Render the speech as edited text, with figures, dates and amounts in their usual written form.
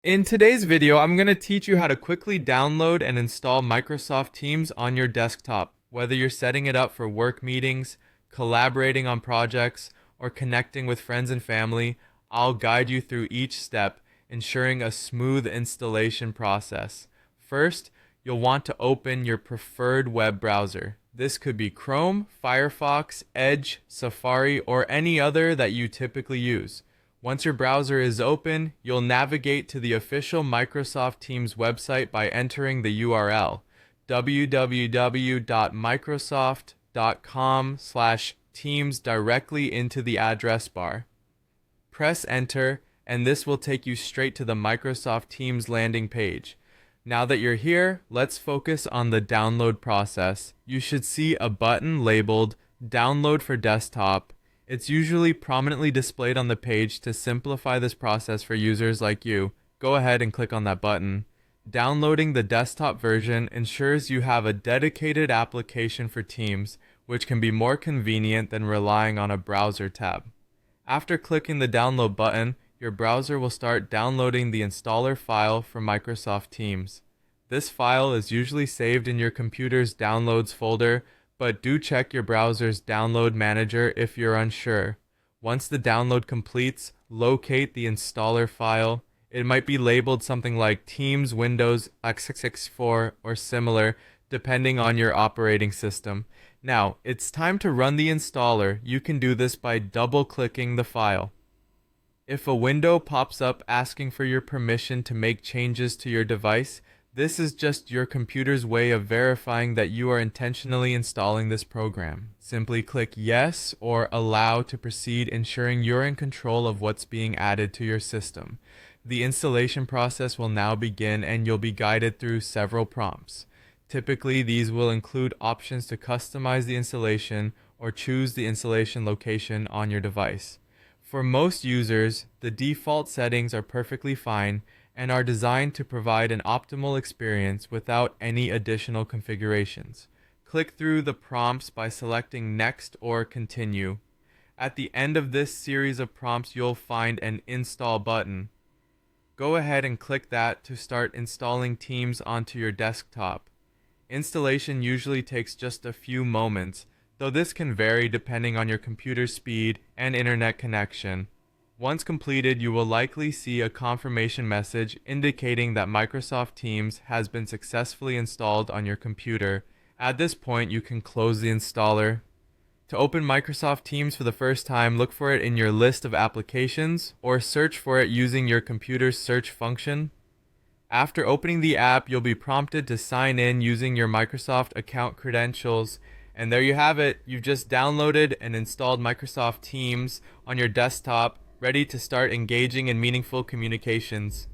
In today's video, I'm going to teach you how to quickly download and install Microsoft Teams on your desktop. Whether you're setting it up for work meetings, collaborating on projects, or connecting with friends and family, I'll guide you through each step, ensuring a smooth installation process. First, you'll want to open your preferred web browser. This could be Chrome, Firefox, Edge, Safari, or any other that you typically use. Once your browser is open, you'll navigate to the official Microsoft Teams website by entering the URL www.microsoft.com/teams directly into the address bar. Press enter, and this will take you straight to the Microsoft Teams landing page. Now that you're here, let's focus on the download process. You should see a button labeled Download for Desktop. It's usually prominently displayed on the page. To simplify this process for users like you, go ahead and click on that button. Downloading the desktop version ensures you have a dedicated application for Teams, which can be more convenient than relying on a browser tab. After clicking the download button, your browser will start downloading the installer file for Microsoft Teams. This file is usually saved in your computer's downloads folder, but do check your browser's download manager if you're unsure. Once the download completes, locate the installer file. It might be labeled something like Teams Windows x64 or similar, depending on your operating system. Now, it's time to run the installer. You can do this by double-clicking the file. If a window pops up asking for your permission to make changes to your device, this is just your computer's way of verifying that you are intentionally installing this program. Simply click Yes or Allow to proceed, ensuring you're in control of what's being added to your system. The installation process will now begin, and you'll be guided through several prompts. Typically, these will include options to customize the installation or choose the installation location on your device. For most users, the default settings are perfectly fine and are designed to provide an optimal experience without any additional configurations. Click through the prompts by selecting Next or Continue. At the end of this series of prompts, you'll find an Install button. Go ahead and click that to start installing Teams onto your desktop. Installation usually takes just a few moments, though this can vary depending on your computer's speed and internet connection. Once completed, you will likely see a confirmation message indicating that Microsoft Teams has been successfully installed on your computer. At this point, you can close the installer. To open Microsoft Teams for the first time, look for it in your list of applications or search for it using your computer's search function. After opening the app, you'll be prompted to sign in using your Microsoft account credentials. And there you have it. You've just downloaded and installed Microsoft Teams on your desktop, ready to start engaging in meaningful communications.